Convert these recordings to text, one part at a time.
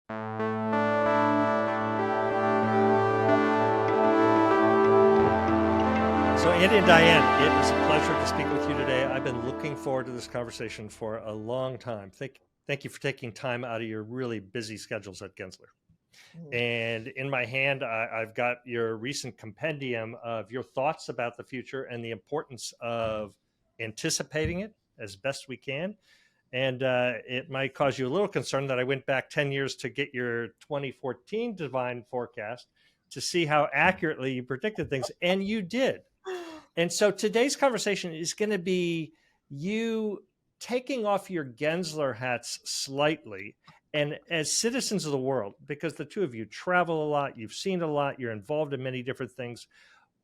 So, Andy and Diane, it is a pleasure to speak with you today. I've been looking forward to this conversation for a long time. Thank you for taking time out of your really busy schedules at Gensler. Mm. And in my hand, I've got your recent compendium of your thoughts about the future and the importance of anticipating it as best we can. And it might cause you a little concern that I went back 10 years to get your 2014 divine forecast to see how accurately you predicted things. And you did. And so today's conversation is going to be you taking off your Gensler hats slightly and as citizens of the world, because the two of you travel a lot, you've seen a lot, you're involved in many different things.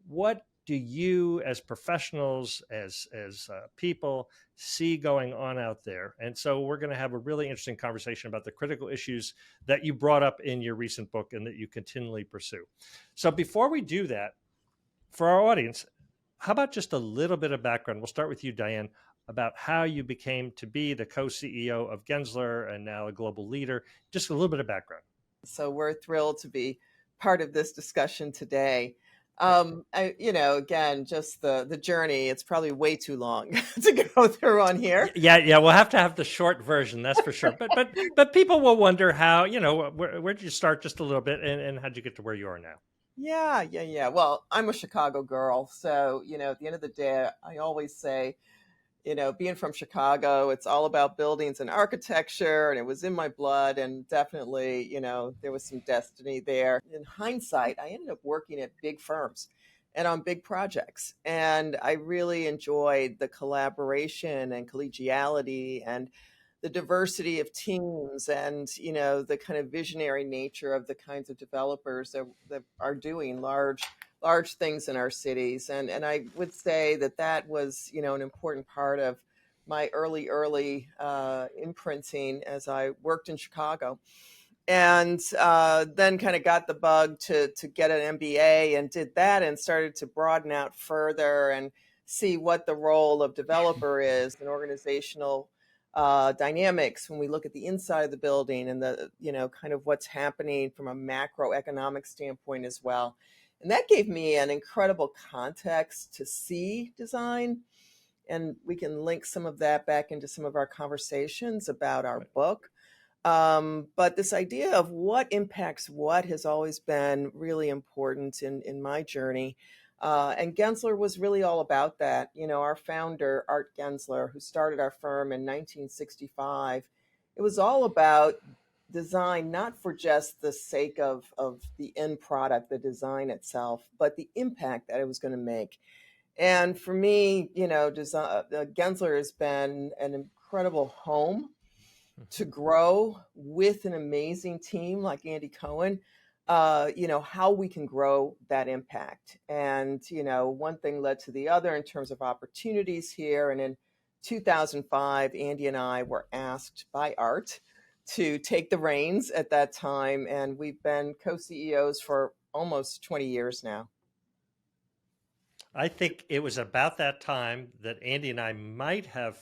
What do you, as professionals, as people, see going on out there? And so we're going to have a really interesting conversation about the critical issues that you brought up in your recent book and that you continually pursue. So before we do that, for our audience, how about just a little bit of background? We'll start with you, Diane, about how you became to be the co-CEO of Gensler and now a global leader. Just a little bit of background. So we're thrilled to be part of this discussion today. Again, just the journey, it's probably way too long to go through on here. Yeah, we'll have to have the short version, that's for sure. But people will wonder how, where did you start just a little bit and how'd you get to where you are now? Yeah. Well, I'm a Chicago girl. So, at the end of the day, I always say, being from Chicago, it's all about buildings and architecture, and it was in my blood. And definitely, there was some destiny there. In hindsight, I ended up working at big firms and on big projects. And I really enjoyed the collaboration and collegiality and the diversity of teams and, the kind of visionary nature of the kinds of developers that are doing large things in our cities. And I would say that was, an important part of my early imprinting as I worked in Chicago. And then kind of got the bug to get an MBA and did that and started to broaden out further and see what the role of developer is and organizational dynamics when we look at the inside of the building and the, kind of what's happening from a macroeconomic standpoint as well. And that gave me an incredible context to see design. And we can link some of that back into some of our conversations about our book. But this idea of what impacts what has always been really important in my journey. And Gensler was really all about that. Our founder, Art Gensler, who started our firm in 1965, it was all about design, not for just the sake of the end product, the design itself, but the impact that it was going to make. And for me, Gensler has been an incredible home to grow with an amazing team like Andy Cohen, how we can grow that impact. And, one thing led to the other in terms of opportunities here. And in 2005, Andy and I were asked by Art to take the reins at that time. And we've been co-CEOs for almost 20 years now. I think it was about that time that Andy and I might have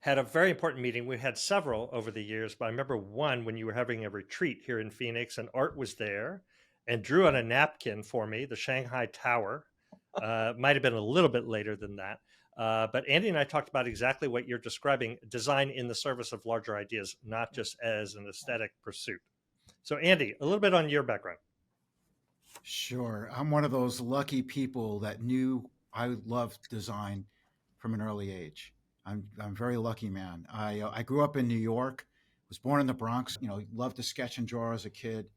had a very important meeting. We had several over the years, but I remember one when you were having a retreat here in Phoenix and Art was there and drew on a napkin for me, the Shanghai Tower. Might have been a little bit later than that. But Andy and I talked about exactly what you're describing, design in the service of larger ideas, not just as an aesthetic pursuit. So Andy, a little bit on your background. Sure. I'm one of those lucky people that knew I loved design from an early age. I'm a very lucky man. I grew up in New York, was born in the Bronx, loved to sketch and draw as a kid.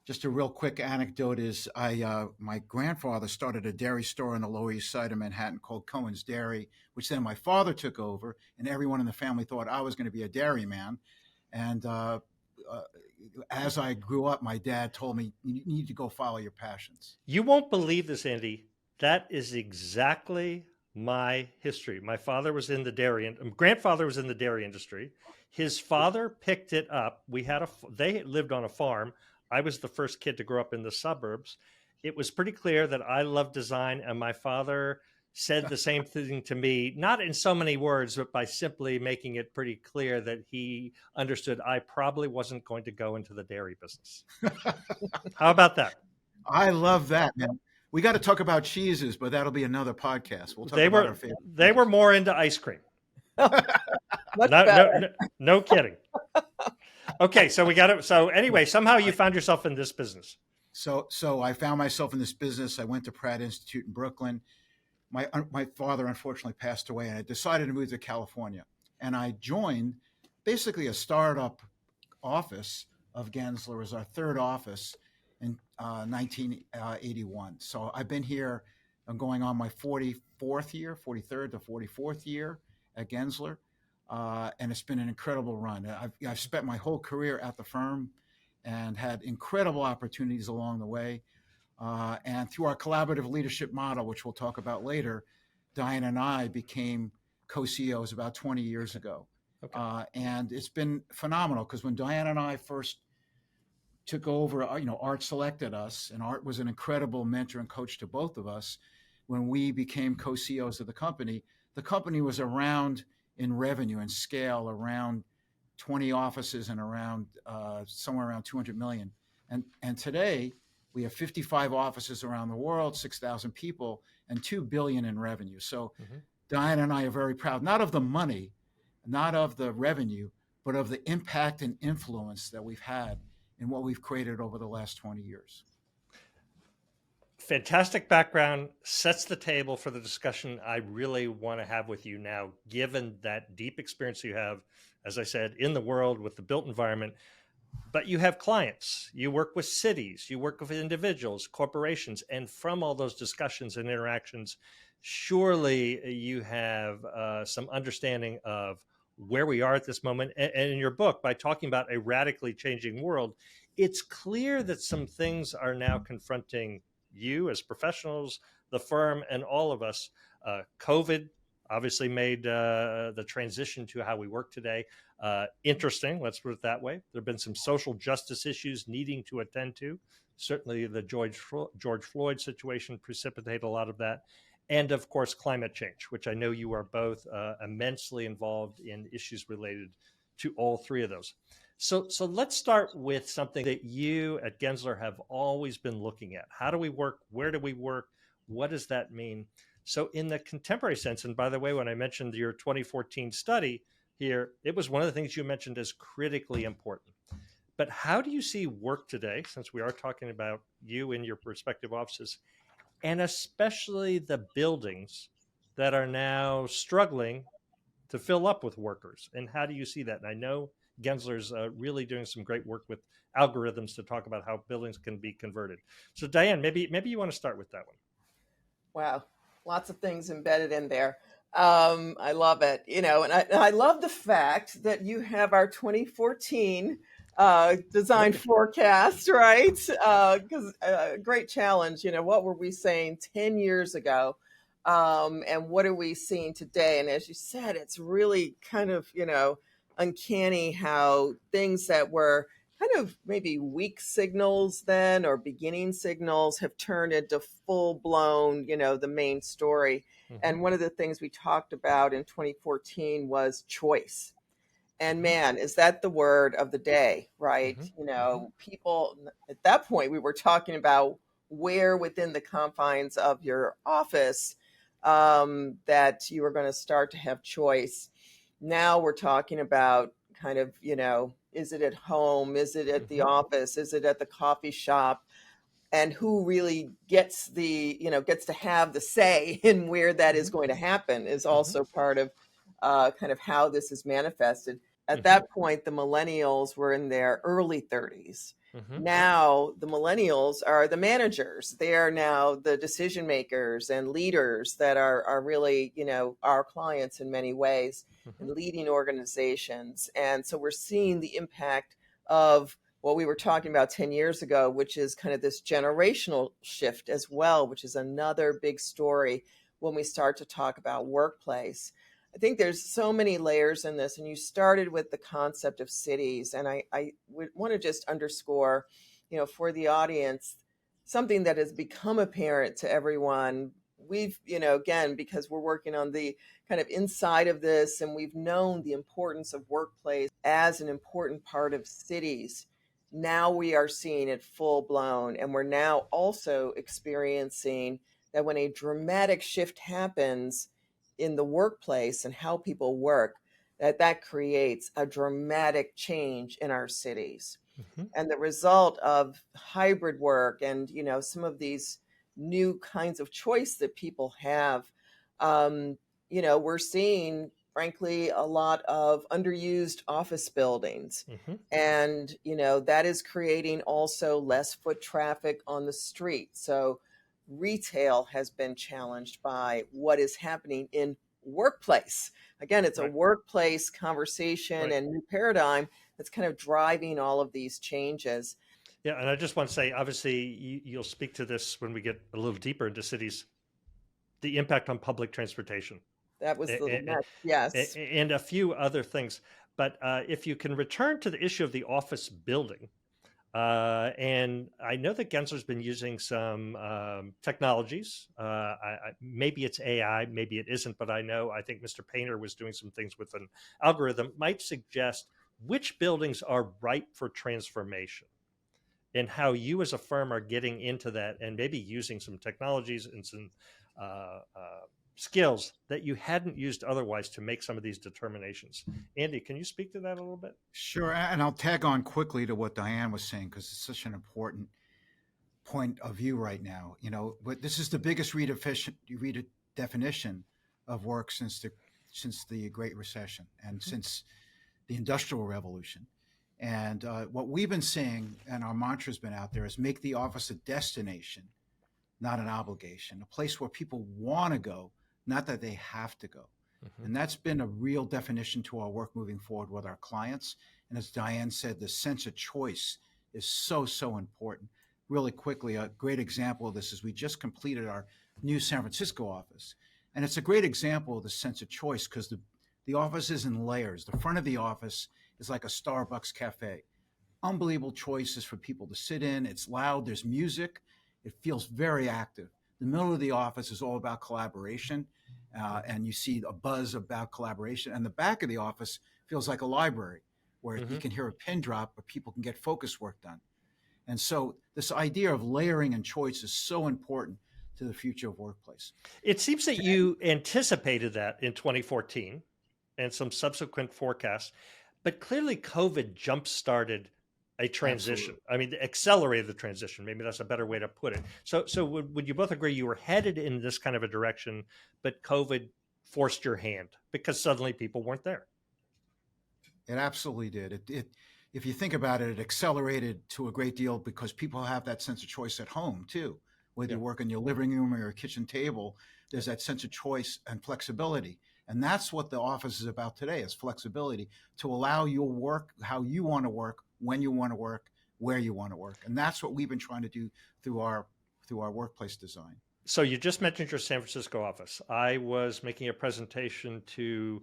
Just a real quick anecdote is my grandfather started a dairy store on the Lower East Side of Manhattan called Cohen's Dairy, which then my father took over, and everyone in the family thought I was going to be a dairy man. And as I grew up, my dad told me, you need to go follow your passions. You won't believe this, Andy. That is exactly my history. My father was in the grandfather was in the dairy industry. His father picked it up. They lived on a farm. I was the first kid to grow up in the suburbs. It was pretty clear that I loved design, and my father said the same thing to me, not in so many words, but by simply making it pretty clear that he understood I probably wasn't going to go into the dairy business. How about that? I love that, man. We got to talk about cheeses, but that'll be another podcast. We'll talk They about our were favorite they were cheeses. more into ice cream. Much No, better. no kidding. Okay, so we got it. So anyway, somehow you found yourself in this business. So I found myself in this business. I went to Pratt Institute in Brooklyn. My father unfortunately passed away, and I decided to move to California. And I joined basically a startup office of Gensler as our third office in 1981. So I've been here. I'm going on my 44th year, 43rd to 44th year at Gensler. And it's been an incredible run. I've spent my whole career at the firm and had incredible opportunities along the way. And through our collaborative leadership model, which we'll talk about later, Diane and I became co-CEOs about 20 years ago. Okay. And it's been phenomenal because when Diane and I first took over, Art selected us, and Art was an incredible mentor and coach to both of us. When we became co-CEOs of the company was around in revenue and scale around 20 offices and around somewhere around 200 million. And today we have 55 offices around the world, 6,000 people, and 2 billion in revenue. So Diane and I are very proud, not of the money, not of the revenue, but of the impact and influence that we've had in what we've created over the last 20 years. Fantastic background, sets the table for the discussion I really want to have with you now, given that deep experience you have, as I said, in the world with the built environment. But you have clients, you work with cities, you work with individuals, corporations, and from all those discussions and interactions, surely you have some understanding of where we are at this moment. And in your book, by talking about a radically changing world, it's clear that some things are now confronting you as professionals, the firm, and all of us. COVID obviously made the transition to how we work today interesting, let's put it that way. There have been some social justice issues needing to attend to. Certainly the George Floyd situation precipitated a lot of that. And of course, climate change, which I know you are both immensely involved in issues related to all three of those. So let's start with something that you at Gensler have always been looking at. How do we work? Where do we work? What does that mean? So in the contemporary sense, and by the way, when I mentioned your 2014 study here, it was one of the things you mentioned as critically important. But how do you see work today, since we are talking about you in your respective offices, and especially the buildings that are now struggling to fill up with workers? And how do you see that? And I know Gensler's really doing some great work with algorithms to talk about how buildings can be converted. So Diane, maybe you want to start with that one. Wow, lots of things embedded in there. I love it, and I love the fact that you have our 2014 design forecast, right? Because a great challenge. What were we saying 10 years ago, and what are we seeing today? And as you said, it's really kind of uncanny how things that were kind of maybe weak signals then or beginning signals have turned into full blown, the main story. And one of the things we talked about in 2014 was choice. And man, is that the word of the day, right? People at that point, we were talking about where within the confines of your office that you were going to start to have choice. Now we're talking about kind of, is it at home? Is it at the office? Is it at the coffee shop? And who really gets gets to have the say in where that is going to happen is also part of kind of how this is manifested. At that point, the millennials were in their early 30s. Now the millennials are the managers. They are now the decision makers and leaders that are really, our clients in many ways and leading organizations. And so we're seeing the impact of what we were talking about 10 years ago, which is kind of this generational shift as well, which is another big story when we start to talk about workplace. I think there's so many layers in this, and you started with the concept of cities. And I would want to just underscore, for the audience, something that has become apparent to everyone we've, again, because we're working on the kind of inside of this, and we've known the importance of workplace as an important part of cities. Now we are seeing it full blown, and we're now also experiencing that when a dramatic shift happens in the workplace and how people work, that creates a dramatic change in our cities. Mhm. And the result of hybrid work and some of these new kinds of choice that people have, um, we're seeing, frankly, a lot of underused office buildings. Mhm. And that is creating also less foot traffic on the street. So retail has been challenged by what is happening in workplace. Again, it's a Right. workplace conversation Right. and new paradigm that's kind of driving all of these changes. Yeah, and I just want to say, obviously, you'll speak to this when we get a little deeper into cities, the impact on public transportation That was the and, next. Yes. and a few other things. But if you can return to the issue of the office building, and I know that Gensler's been using some technologies. Maybe it's AI, maybe it isn't, but I think Mr. Painter was doing some things with an algorithm, might suggest which buildings are ripe for transformation and how you as a firm are getting into that and maybe using some technologies and some skills that you hadn't used otherwise to make some of these determinations. Andy, can you speak to that a little bit? Sure, and I'll tag on quickly to what Diane was saying because it's such an important point of view right now. But this is the biggest redefinition of work since the Great Recession and since the Industrial Revolution. And what we've been saying, and our mantra's been out there, is make the office a destination, not an obligation, a place where people want to go, not that they have to go. Mm-hmm. And that's been a real definition to our work moving forward with our clients. And as Diane said, the sense of choice is so, so important. Really quickly, a great example of this is we just completed our new San Francisco office. And it's a great example of the sense of choice because the office is in layers. The front of the office is like a Starbucks cafe. Unbelievable choices for people to sit in. It's loud. There's music. It feels very active. The middle of the office is all about collaboration, and you see a buzz about collaboration. And the back of the office feels like a library where you can hear a pin drop, but people can get focus work done. And so this idea of layering and choice is so important to the future of workplace. It seems that you anticipated that in 2014 and some subsequent forecasts, but clearly COVID jump-started a transition. Absolutely. I mean, accelerated the transition. Maybe that's a better way to put it. So would you both agree you were headed in this kind of a direction, but COVID forced your hand because suddenly people weren't there? It absolutely did. If you think about it, it accelerated to a great deal because people have that sense of choice at home too. Whether Yeah. you work in your living room or your kitchen table, there's that sense of choice and flexibility. And that's what the office is about today, is flexibility to allow you to work how you want to work, when you want to work, where you want to work. And that's what we've been trying to do through our workplace design. So you just mentioned your San Francisco office. I was making a presentation to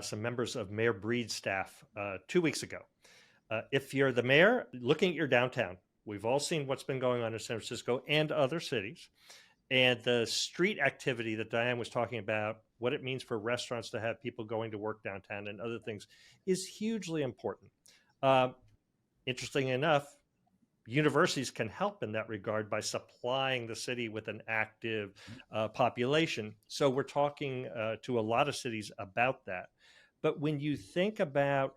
some members of Mayor Breed's staff 2 weeks ago. If you're the mayor looking at your downtown, we've all seen what's been going on in San Francisco and other cities. And the street activity that Diane was talking about, what it means for restaurants to have people going to work downtown and other things, is hugely important. Interesting enough, universities can help in that regard by supplying the city with an active population. So we're talking to a lot of cities about that. But when you think about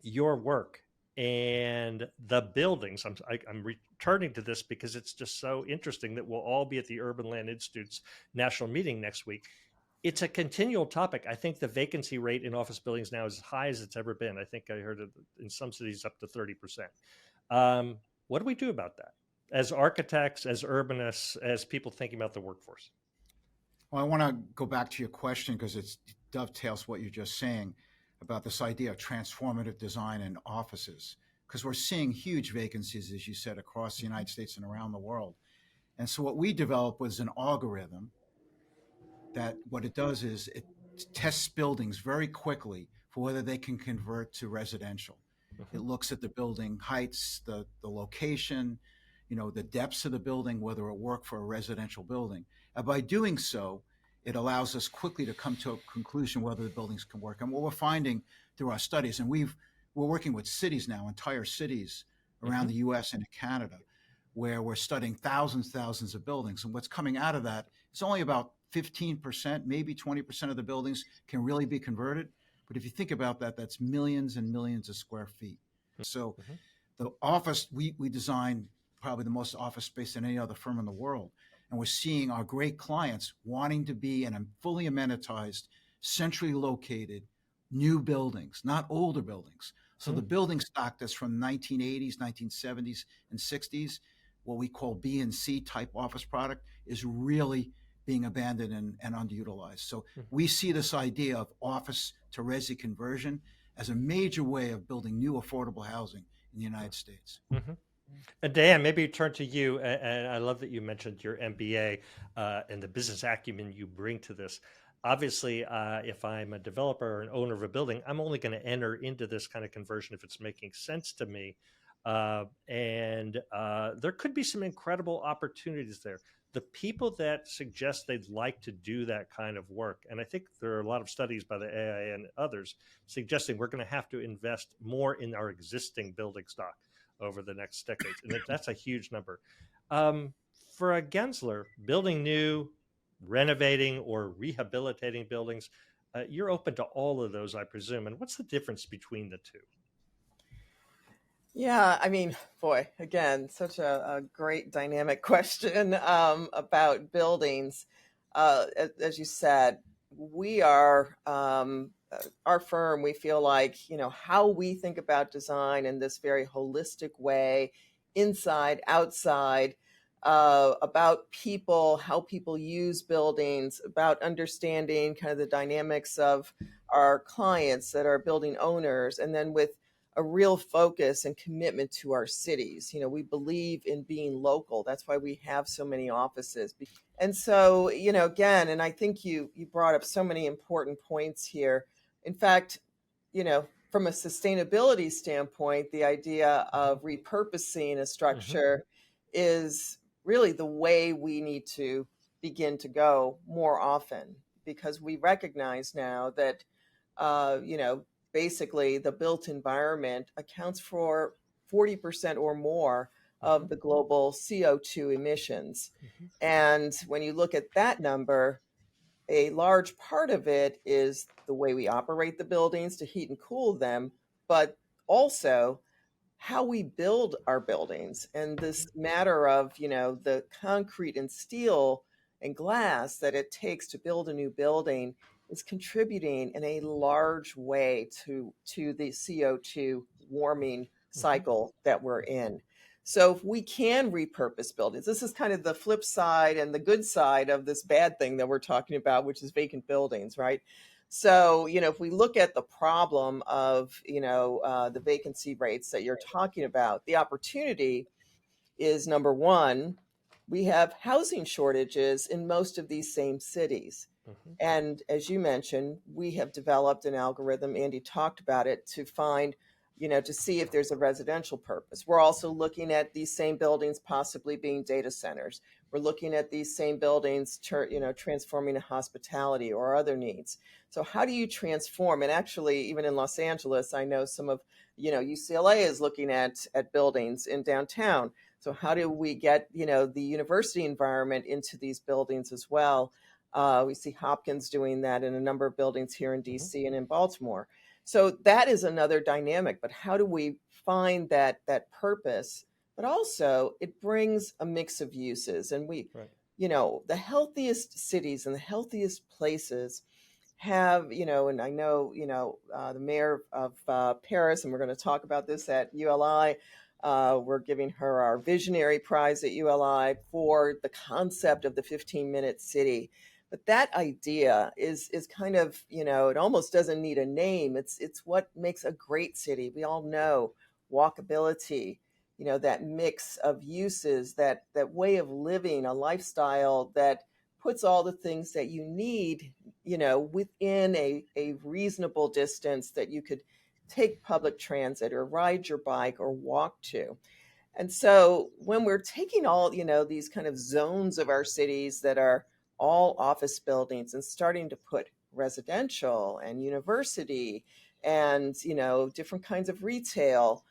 your work and the buildings, I'm returning to this because it's just so interesting that we'll all be at the Urban Land Institute's national meeting next week. It's a continual topic. I think the vacancy rate in office buildings now is as high as it's ever been. I think I heard it in some cities up to 30%. What do we do about that as architects, as urbanists, as people thinking about the workforce? Well, I want to go back to your question because it dovetails what you're just saying about this idea of transformative design in offices, because we're seeing huge vacancies, as you said, across the United States and around the world. And so what we developed was an algorithm that what it does is it tests buildings very quickly for whether they can convert to residential. It looks at the building heights, the location, the depths of the building, whether it work for a residential building. By doing so, it allows us quickly to come to a conclusion whether the buildings can work. And what we're finding through our studies, and we're working with cities now, entire cities around the U.S. and Canada, where we're studying thousands of buildings. And what's coming out of that is only about 15%, maybe 20% of the buildings can really be converted. But if you think about that, that's millions and millions of square feet. So the office, we design probably the most office space than any other firm in the world. And we're seeing our great clients wanting to be in a fully amenitized, centrally located, new buildings, not older buildings. So the building stock that's from 1980s, 1970s, and 60s, what we call B and C type office product, is really being abandoned and underutilized. So we see this idea of office to resi conversion as a major way of building new affordable housing in the United States. And Diane, maybe turn to you. And I love that you mentioned your MBA and the business acumen you bring to this. Obviously, if I'm a developer or an owner of a building, I'm only going to enter into this kind of conversion if it's making sense to me. And there could be some incredible opportunities there. The people that suggest they'd like to do that kind of work, and I think there are a lot of studies by the AIA and others suggesting we're going to have to invest more in our existing building stock over the next decades. And that's a huge number. For a Gensler, building new, renovating, or rehabilitating buildings, you're open to all of those, I presume. And what's the difference between the two? Yeah, I mean, boy, again, such a great dynamic question about buildings. As you said, we are, our firm, we feel like, how we think about design in this very holistic way, inside, outside, about people, how people use buildings, about understanding kind of the dynamics of our clients that are building owners, and then with a real focus and commitment to our cities. We believe in being local. That's why we have so many offices. And so, again, and I think you brought up so many important points here. In fact, from a sustainability standpoint, the idea of repurposing a structure is really the way we need to begin to go more often, because we recognize now that, basically the built environment accounts for 40% or more of the global CO2 emissions. And when you look at that number, a large part of it is the way we operate the buildings to heat and cool them, but also how we build our buildings. And this matter of, the concrete and steel and glass that it takes to build a new building is contributing in a large way to the CO2 warming cycle that we're in. So if we can repurpose buildings, this is kind of the flip side and the good side of this bad thing that we're talking about, which is vacant buildings, right? So, if we look at the problem of, the vacancy rates that you're talking about, the opportunity is, number one, we have housing shortages in most of these same cities. And as you mentioned, we have developed an algorithm, Andy talked about it, to find, to see if there's a residential purpose. We're also looking at these same buildings possibly being data centers. We're looking at these same buildings, transforming to hospitality or other needs. So how do you transform? And actually, even in Los Angeles, I know some of, UCLA is looking at buildings in downtown. So how do we get, the university environment into these buildings as well? We see Hopkins doing that in a number of buildings here in DC and in Baltimore. So that is another dynamic, but how do we find that purpose? But also it brings a mix of uses. And the healthiest cities and the healthiest places have, and I know, the mayor of Paris, and we're going to talk about this at ULI, we're giving her our visionary prize at ULI for the concept of the 15-minute city. But that idea is kind of, it almost doesn't need a name. It's what makes a great city. We all know walkability, that mix of uses, that way of living, a lifestyle that puts all the things that you need, within a reasonable distance that you could take public transit or ride your bike or walk to. And so when we're taking all, these kind of zones of our cities that are all office buildings and starting to put residential and university and, different kinds of retail,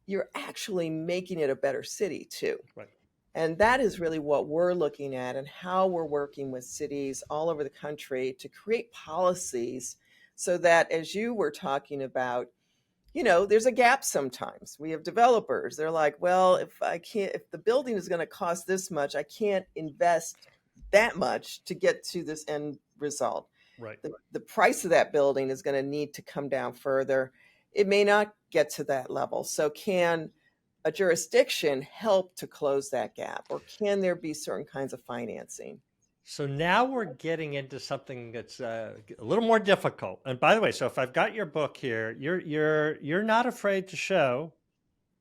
you're actually making it a better city too. Right. And that is really what we're looking at and how we're working with cities all over the country to create policies so that, as you were talking about, there's a gap sometimes. We have developers. They're like, well, if the building is going to cost this much, I can't invest that much to get to this end result. Right. The price of that building is going to need to come down further. It may not get to that level. So can a jurisdiction help to close that gap, or can there be certain kinds of financing? So now we're getting into something that's a little more difficult. And by the way, so if I've got your book here, you're not afraid to show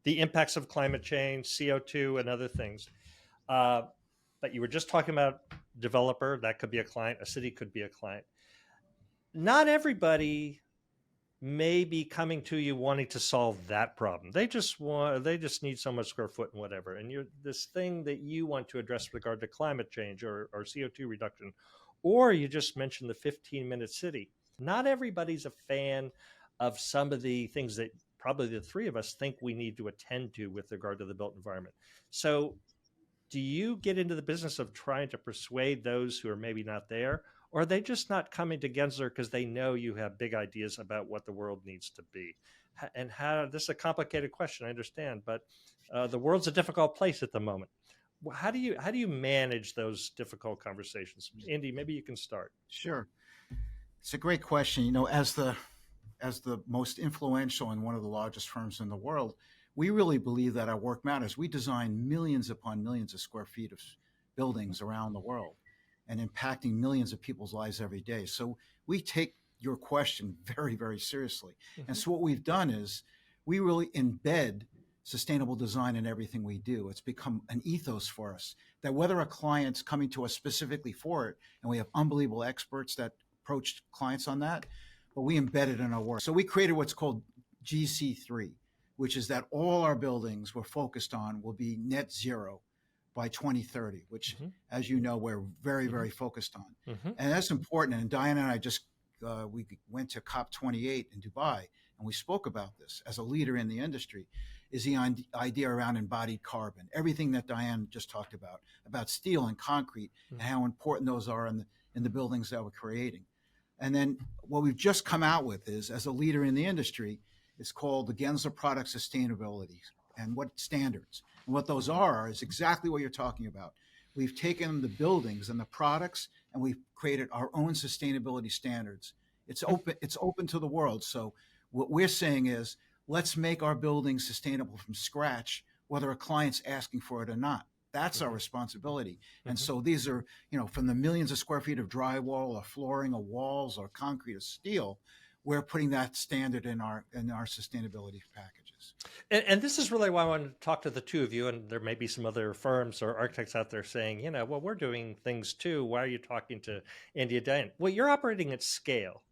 the impacts of climate change, CO2, and other things. But you were just talking about developer, that could be a client, a city could be a client. Not everybody may be coming to you wanting to solve that problem. They just need so much square foot and whatever. And you're this thing that you want to address with regard to climate change or CO2 reduction, or you just mentioned the 15-minute city. Not everybody's a fan of some of the things that probably the three of us think we need to attend to with regard to the built environment. So do you get into the business of trying to persuade those who are maybe not there? Or are they just not coming to Gensler because they know you have big ideas about what the world needs to be? And this is a complicated question, I understand, but the world's a difficult place at the moment. How do you manage those difficult conversations? Andy, maybe you can start. Sure. It's a great question. As the most influential and one of the largest firms in the world, we really believe that our work matters. We design millions upon millions of square feet of buildings around the world and impacting millions of people's lives every day. So we take your question very, very seriously. Mm-hmm. And so what we've done is we really embed sustainable design in everything we do. It's become an ethos for us that whether a client's coming to us specifically for it, and we have unbelievable experts that approach clients on that, but we embed it in our work. So we created what's called GC3, which is that all our buildings we're focused on will be net zero by 2030, which, mm-hmm. as you know, we're very, very focused on. Mm-hmm. And that's important. And Diane and I we went to COP28 in Dubai, and we spoke about this as a leader in the industry, is the idea around embodied carbon, everything that Diane just talked about steel and concrete, mm-hmm. and how important those are in the buildings that we're creating. And then what we've just come out with is, as a leader in the industry, it's called the Gensler Product Sustainability and what standards. And what those are is exactly what you're talking about. We've taken the buildings and the products and we've created our own sustainability standards. It's open to the world. So what we're saying is, let's make our buildings sustainable from scratch, whether a client's asking for it or not. That's mm-hmm. our responsibility. Mm-hmm. And so these are, from the millions of square feet of drywall or flooring or walls or concrete or steel, we're putting that standard in our sustainability packages. And this is really why I wanted to talk to the two of you, and there may be some other firms or architects out there saying, well, we're doing things too. Why are you talking to Andy and Diane? Well, you're operating at scale,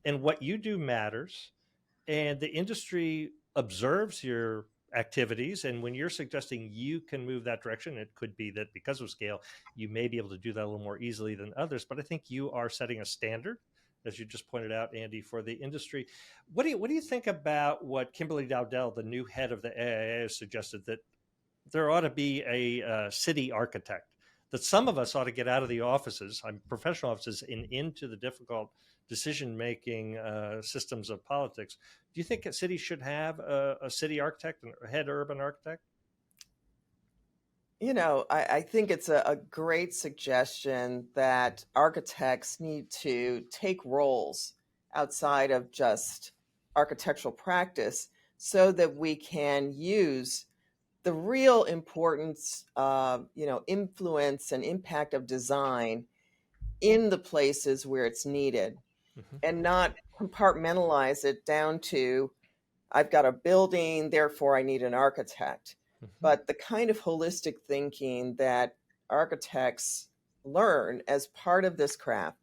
and what you do matters, and the industry observes your activities. And when you're suggesting you can move that direction, it could be that because of scale, you may be able to do that a little more easily than others. But I think you are setting a standard, as you just pointed out, Andy, for the industry. What do you think about what Kimberly Dowdell, the new head of the AIA, has suggested, that there ought to be a city architect, that some of us ought to get out of the offices, professional offices, and into the difficult decision-making systems of politics. Do you think a city should have a city architect, a head urban architect? I think it's a great suggestion that architects need to take roles outside of just architectural practice so that we can use the real importance, influence and impact of design in the places where it's needed, mm-hmm. and not compartmentalize it down to, I've got a building, therefore I need an architect. Mm-hmm. But the kind of holistic thinking that architects learn as part of this craft,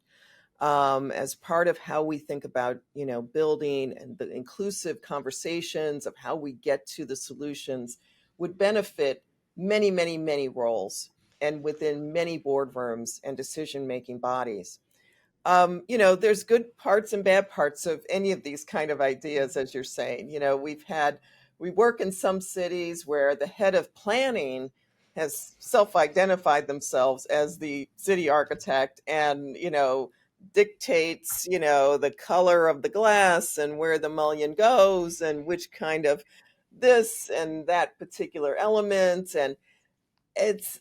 as part of how we think about, building, and the inclusive conversations of how we get to the solutions, would benefit many, many, many roles. and within many boardrooms and decision-making bodies. There's good parts and bad parts of any of these kind of ideas, as you're saying. We work in some cities where the head of planning has self-identified themselves as the city architect and, dictates, the color of the glass and where the mullion goes and which kind of this and that particular element. And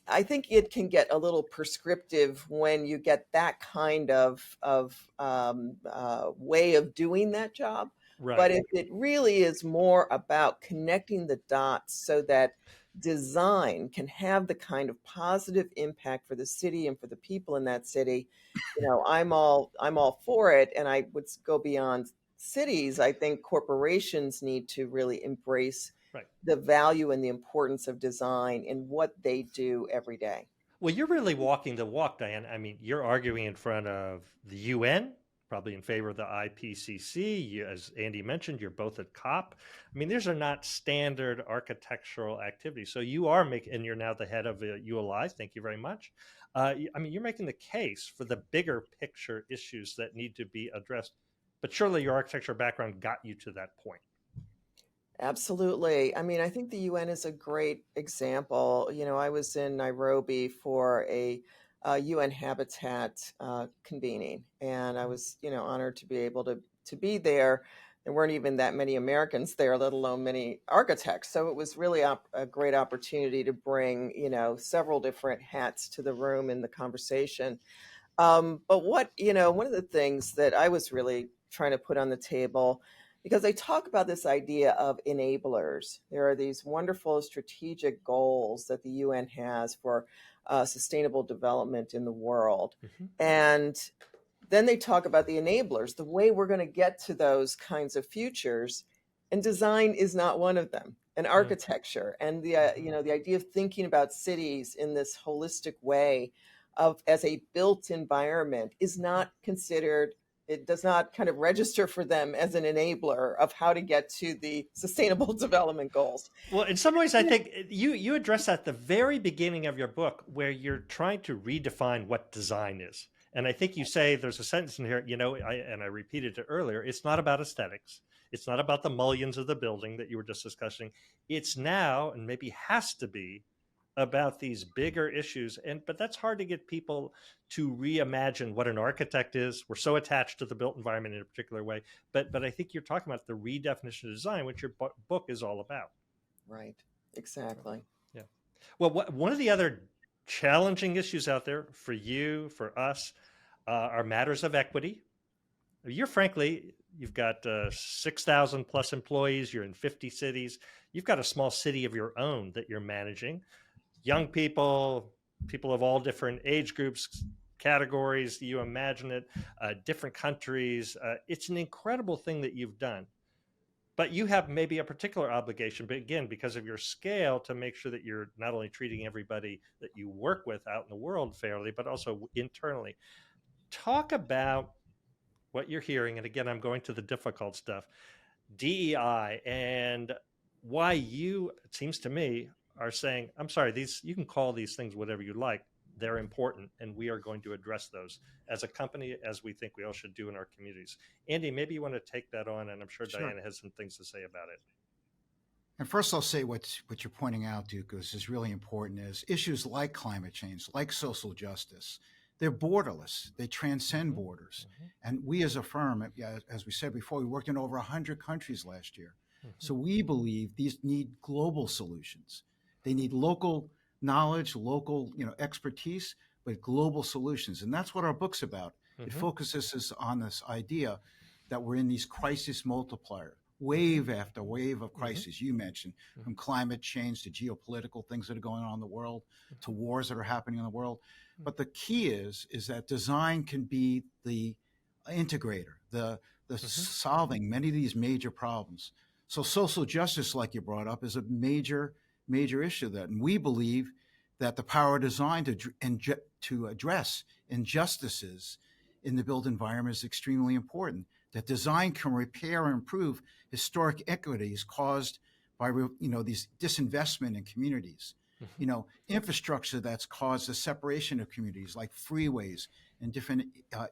I think it can get a little prescriptive when you get that kind of way of doing that job. But Right. if it really is more about connecting the dots so that design can have the kind of positive impact for the city and for the people in that city, I'm all for it. And I would go beyond cities. I think corporations need to really embrace Right. the value and the importance of design in what they do every day. Well, you're really walking the walk, Diane. I mean, you're arguing in front of the UN, probably in favor of the IPCC. As Andy mentioned, you're both at COP. I mean, these are not standard architectural activities. So you are making, and you're now the head of ULI. Thank you very much. I mean, you're making the case for the bigger picture issues that need to be addressed. But surely your architecture background got you to that point. Absolutely. I mean, I think the UN is a great example. I was in Nairobi for a UN Habitat convening, and I was, honored to be able to be there. There weren't even that many Americans there, let alone many architects. So it was really a great opportunity to bring, several different hats to the room in the conversation. But one of the things that I was really trying to put on the table, because they talk about this idea of enablers. There are these wonderful strategic goals that the UN has for sustainable development in the world. Mhm. And then they talk about the enablers, the way we're going to get to those kinds of futures. And design is not one of them. And architecture and the idea of thinking about cities in this holistic way of as a built environment is not considered. It does not kind of register for them as an enabler of how to get to the sustainable development goals. Well, in some ways, I think you address that at the very beginning of your book, where you're trying to redefine what design is. And I think you say there's a sentence in here, I repeated it earlier. It's not about aesthetics. It's not about the mullions of the building that you were just discussing. It's now, and maybe has to be, about these bigger issues. But that's hard to get people to reimagine what an architect is. We're so attached to the built environment in a particular way. But I think you're talking about the redefinition of design, which your book is all about. Right. Exactly. Yeah. Well, one of the other challenging issues out there for you, for us, are matters of equity. You've got 6,000 plus employees. You're in 50 cities. You've got a small city of your own that you're managing. Young people of all different age groups, categories, you imagine it, different countries. It's an incredible thing that you've done. But you have maybe a particular obligation, but again, because of your scale, to make sure that you're not only treating everybody that you work with out in the world fairly, but also internally. Talk about what you're hearing. And again, I'm going to the difficult stuff, DEI, and why you, it seems to me, are saying, I'm sorry, you can call these things whatever you like. They're important, and we are going to address those as a company, as we think we all should do in our communities. Andy, maybe you want to take that on, and I'm sure Sure. Diana has some things to say about it. And first, I'll say what you're pointing out, Duke, is really important. Is issues like climate change, like social justice, they're borderless. They transcend borders. And we, as a firm, as we said before, we worked in over 100 countries last year. So we believe these need global solutions. They need local knowledge, local expertise, but global solutions. And that's what our book's about. It focuses on this idea that we're in these crisis multiplier, wave after wave of crises. You mentioned from climate change to geopolitical things that are going on in the world, to wars that are happening in the world. But the key is that design can be the integrator, the solving many of these major problems. So social justice, like you brought up, is a major issue that, and we believe that the power of design to address injustices in the built environment is extremely important. That design can repair and improve historic inequities caused by these disinvestment in communities. you know, infrastructure that's caused the separation of communities, like freeways and different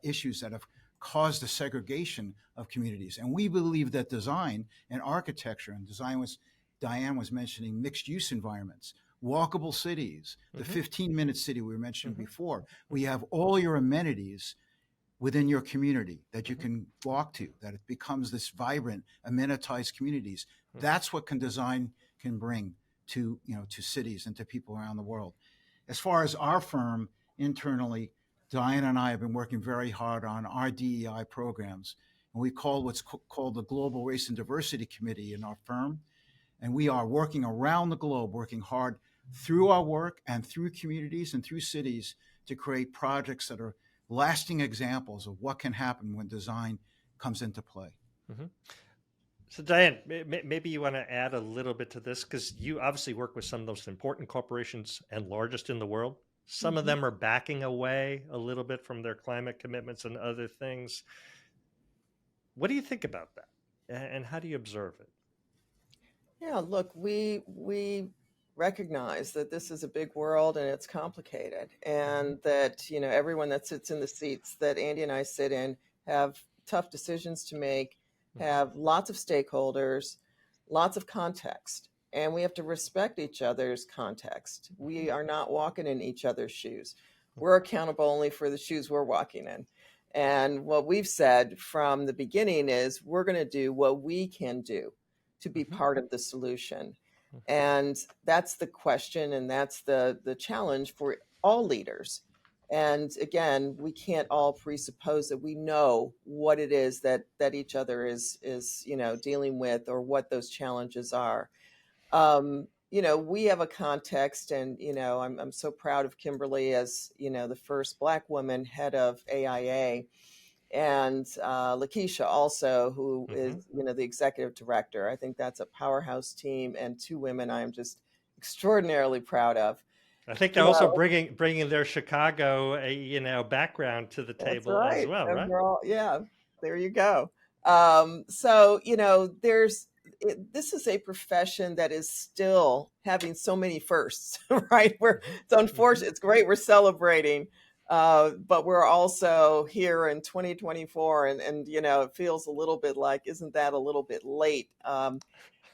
issues that have caused the segregation of communities. And we believe that design and architecture, and design was, Diane was mentioning mixed use environments, walkable cities, the 15-minute city we were mentioning before. We have all your amenities within your community that you can walk to, that it becomes this vibrant, amenitized communities. That's what design can bring to, you know, to cities and to people around the world. As far as our firm internally, Diane and I have been working very hard on our DEI programs, and we call what's called the Global Race and Diversity Committee in our firm. And we are working around the globe, working hard through our work and through communities and through cities to create projects that are lasting examples of what can happen when design comes into play. So Diane, maybe you want to add a little bit to this, because you obviously work with some of the most important corporations and largest in the world. Some of them are backing away a little bit from their climate commitments and other things. What do you think about that? And how do you observe it? Yeah, look, we recognize that this is a big world and it's complicated, and that, you know, everyone that sits in the seats that Andy and I sit in have tough decisions to make, have lots of stakeholders, lots of context, and we have to respect each other's context. We are not walking in each other's shoes. We're accountable only for the shoes we're walking in. And what we've said from the beginning is we're going to do what we can do to be part of the solution. And that's the question, and that's the challenge for all leaders. And again, we can't all presuppose that we know what it is that each other is you know, dealing with, or what those challenges are. You know, we have a context, and you know, I'm so proud of Kimberly as, you know, the first Black woman head of AIA, and Lakeisha also, who is, you know, the executive director. I think that's a powerhouse team, and two women I'm just extraordinarily proud of. I think they're You also know, bringing their Chicago, you know, background to the that's table as right. well, And right? we're all, yeah, there you go. So, you know, this is a profession that is still having so many firsts, right? It's unfortunate. It's great. We're celebrating. But we're also here in 2024, and, you know, it feels a little bit like, isn't that a little bit late?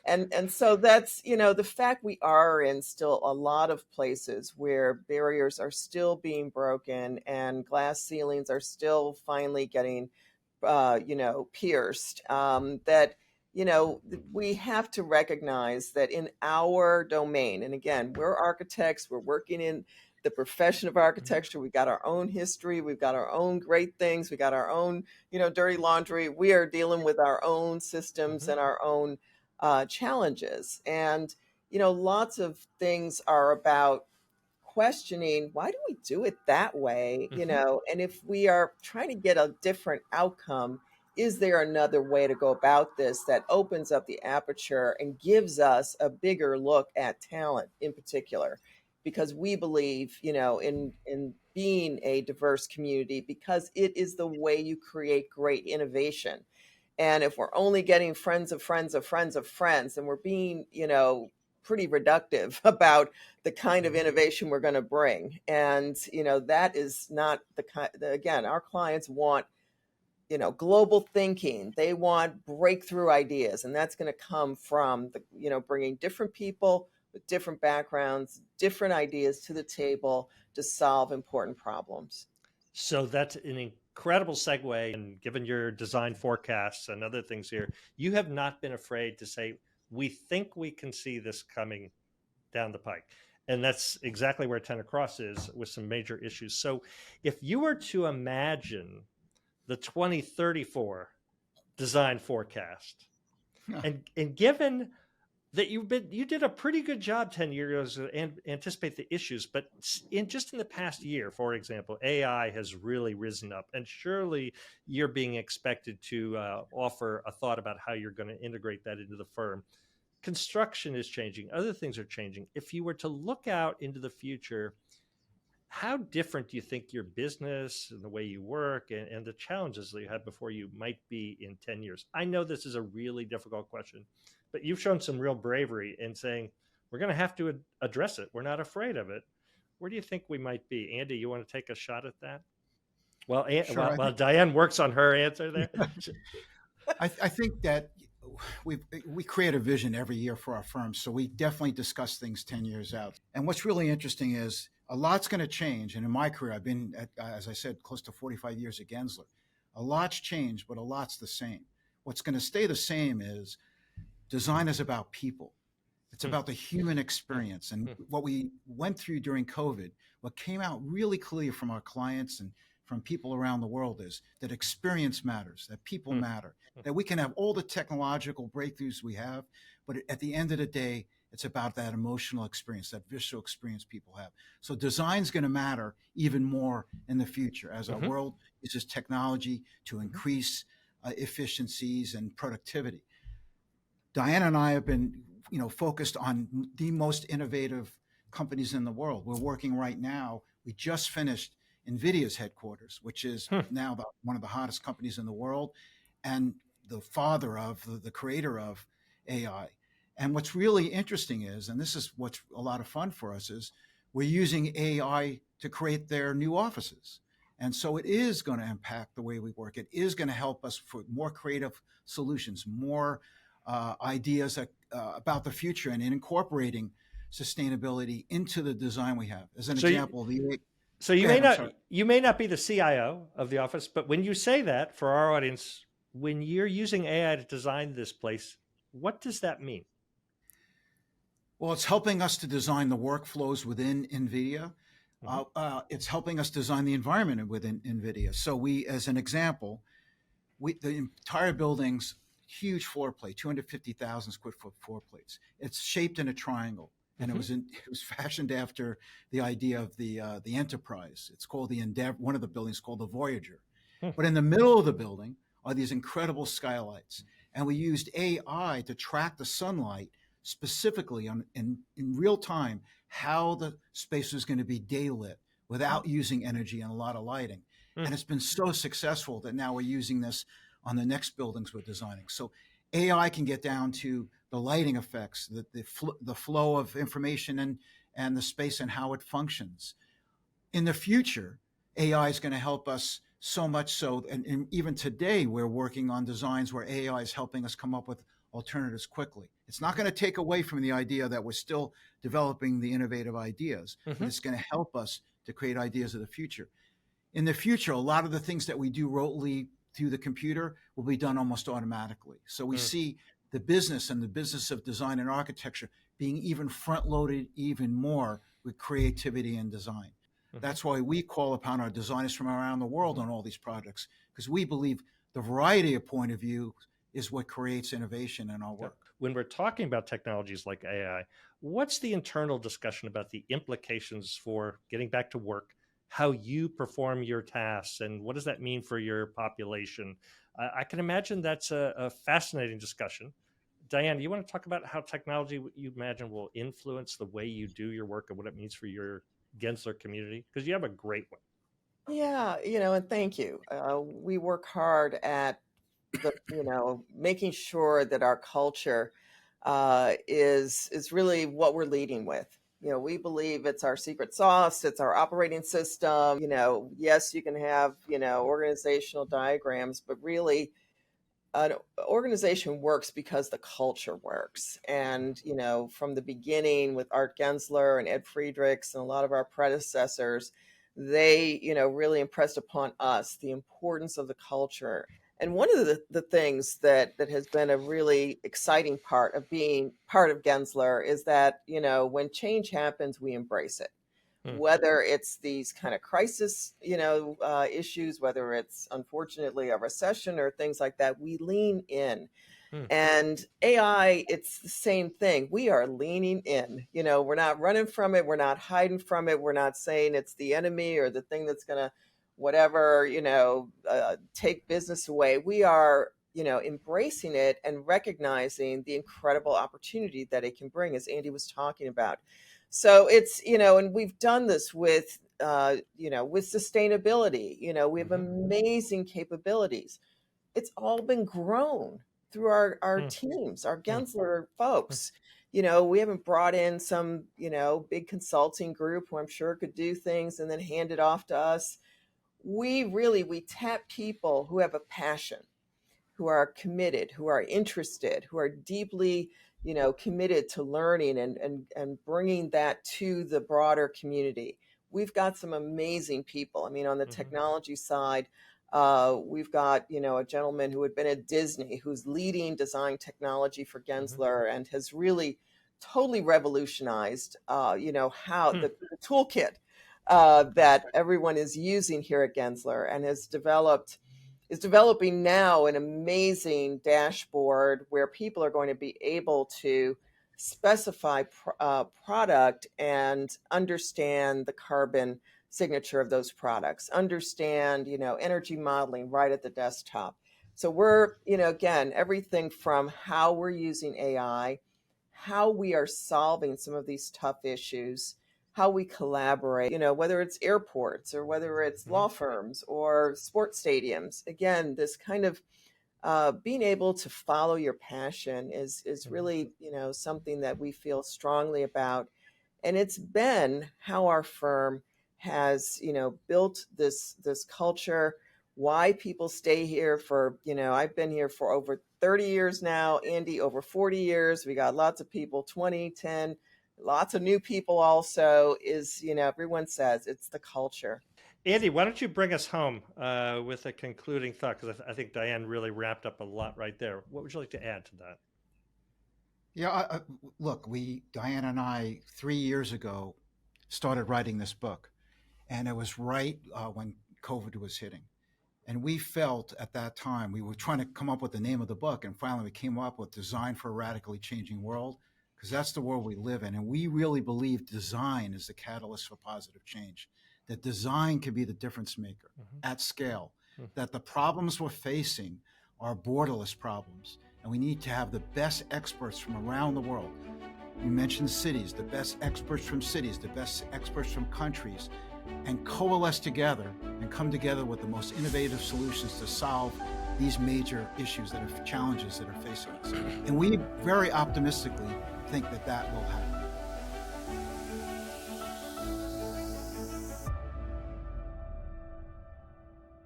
And so that's, you know, the fact we are in still a lot of places where barriers are still being broken and glass ceilings are still finally getting, you know, pierced. That, you know, we have to recognize that in our domain, and again, we're architects, we're working in the profession of architecture. We got our own history, we've got our own great things, we got our own, you know, dirty laundry. We are dealing with our own systems and our own challenges. And, you know, lots of things are about questioning, why do we do it that way? You know, and if we are trying to get a different outcome, is there another way to go about this that opens up the aperture and gives us a bigger look at talent in particular? Because we believe, you know, in being a diverse community, because it is the way you create great innovation. And if we're only getting friends of friends of friends of friends, then we're being, you know, pretty reductive about the kind of innovation we're going to bring. And, you know, that is not the kind, again, our clients want, you know, global thinking. They want breakthrough ideas. And that's going to come from, the, you know, bringing different people with different backgrounds, different ideas to the table to solve important problems. So that's an incredible segue. And given your design forecasts and other things here, you have not been afraid to say, we think we can see this coming down the pike. And that's exactly where 10 Across is, with some major issues. So if you were to imagine the 2034 design forecast, and given that you did a pretty good job 10 years to anticipate the issues, but in the past year, for example, AI has really risen up, and surely you're being expected to offer a thought about how you're going to integrate that into the firm. Construction is changing, other things are changing. If you were to look out into the future, how different do you think your business and the way you work and the challenges that you have before you might be in 10 years? I know this is a really difficult question, but you've shown some real bravery in saying, we're going to have to address it. We're not afraid of it. Where do you think we might be? Andy, you want to take a shot at that? Well, Sure. while Diane works on her answer there. I think that we create a vision every year for our firm, so we definitely discuss things 10 years out. And what's really interesting is a lot's going to change. And in my career, I've been, as I said, close to 45 years at Gensler. A lot's changed, but a lot's the same. What's going to stay the same is design is about people. It's about the human experience. And what we went through during COVID, what came out really clear from our clients and from people around the world is that experience matters, that people matter, that we can have all the technological breakthroughs we have, but at the end of the day, it's about that emotional experience, that visceral experience people have. So design's going to matter even more in the future as our world uses technology to increase efficiencies and productivity. Diane and I have been, focused on the most innovative companies in the world. We're working right now. We just finished NVIDIA's headquarters, which is now one of the hottest companies in the world, and the father of the creator of AI. And what's really interesting is, and this is what's a lot of fun for us, is we're using AI to create their new offices. And so it is going to impact the way we work. It is going to help us for more creative solutions, more ideas about the future, and incorporating sustainability into the design we have. As an example, so you may not be the CIO of the office, but when you say that, for our audience, when you're using AI to design this place, what does that mean? Well, it's helping us to design the workflows within NVIDIA. It's helping us design the environment within NVIDIA. So we, as an example, the entire building's huge floor plate, 250,000 square foot floor plates. It's shaped in a triangle, and it was fashioned after the idea of the Enterprise. It's called the Endeavor. One of the buildings called the Voyager. But in the middle of the building are these incredible skylights, and we used AI to track the sunlight specifically in real time, how the space was going to be daylit without using energy and a lot of lighting. And it's been so successful that now we're using this on the next buildings we're designing. So AI can get down to the lighting effects, the flow of information and the space and how it functions. In the future, AI is going to help us so much so, and even today we're working on designs where AI is helping us come up with alternatives quickly. It's not going to take away from the idea that we're still developing the innovative ideas, but it's going to help us to create ideas of the future. In the future, a lot of the things that we do remotely through the computer will be done almost automatically. So we see the business and the business of design and architecture being even front-loaded even more with creativity and design. That's why we call upon our designers from around the world on all these projects, because we believe the variety of point of view is what creates innovation in our work. When we're talking about technologies like AI, what's the internal discussion about the implications for getting back to work, how you perform your tasks, and what does that mean for your population? I can imagine that's a fascinating discussion. Diane, you want to talk about how technology, you imagine, will influence the way you do your work and what it means for your Gensler community? Because you have a great one. Yeah, and thank you. We work hard at making sure that our culture is really what we're leading with. We believe it's our secret sauce. It's our operating system. Yes, you can have, organizational diagrams, but really an organization works because the culture works. And, from the beginning with Art Gensler and Ed Friedrichs and a lot of our predecessors, they, really impressed upon us the importance of the culture. And one of the things that has been a really exciting part of being part of Gensler is that, when change happens, we embrace it. Whether it's these kind of crisis, issues, whether it's unfortunately a recession or things like that, we lean in. And AI, it's the same thing. We are leaning in. We're not running from it. We're not hiding from it. We're not saying it's the enemy or the thing that's going to whatever, take business away. We are, embracing it and recognizing the incredible opportunity that it can bring, as Andy was talking about. So it's, and we've done this with, with sustainability. We have amazing capabilities. It's all been grown through our teams, our Gensler folks. we haven't brought in some, big consulting group who I'm sure could do things and then hand it off to us. We tap people who have a passion, who are committed, who are interested, who are deeply, committed to learning and bringing that to the broader community. We've got some amazing people. I mean, on the technology side, we've got, a gentleman who had been at Disney who's leading design technology for Gensler and has really totally revolutionized, how the toolkit that everyone is using here at Gensler, and is developing now an amazing dashboard where people are going to be able to specify product and understand the carbon signature of those products, understand, energy modeling right at the desktop. So we're, again, everything from how we're using AI, how we are solving some of these tough issues, how we collaborate, whether it's airports or whether it's law firms or sports stadiums. Again, this kind of being able to follow your passion is really, something that we feel strongly about. And it's been how our firm has, built this culture, why people stay here for, I've been here for over 30 years now, Andy, over 40 years. We got lots of people, 20, 10, lots of new people also, is, everyone says it's the culture. Andy, why don't you bring us home with a concluding thought? Because I think Diane really wrapped up a lot right there. What would you like to add to that? Yeah, look, Diane and I, 3 years ago, started writing this book, and it was right when COVID was hitting. And we felt at that time, we were trying to come up with the name of the book, and finally we came up with Design for a Radically Changing World, because that's the world we live in. And we really believe design is the catalyst for positive change, that design can be the difference maker at scale, that the problems we're facing are borderless problems. And we need to have the best experts from around the world. You mentioned cities, the best experts from cities, the best experts from countries, and coalesce together and come together with the most innovative solutions to solve these major challenges that are facing us. And we very optimistically think that will happen.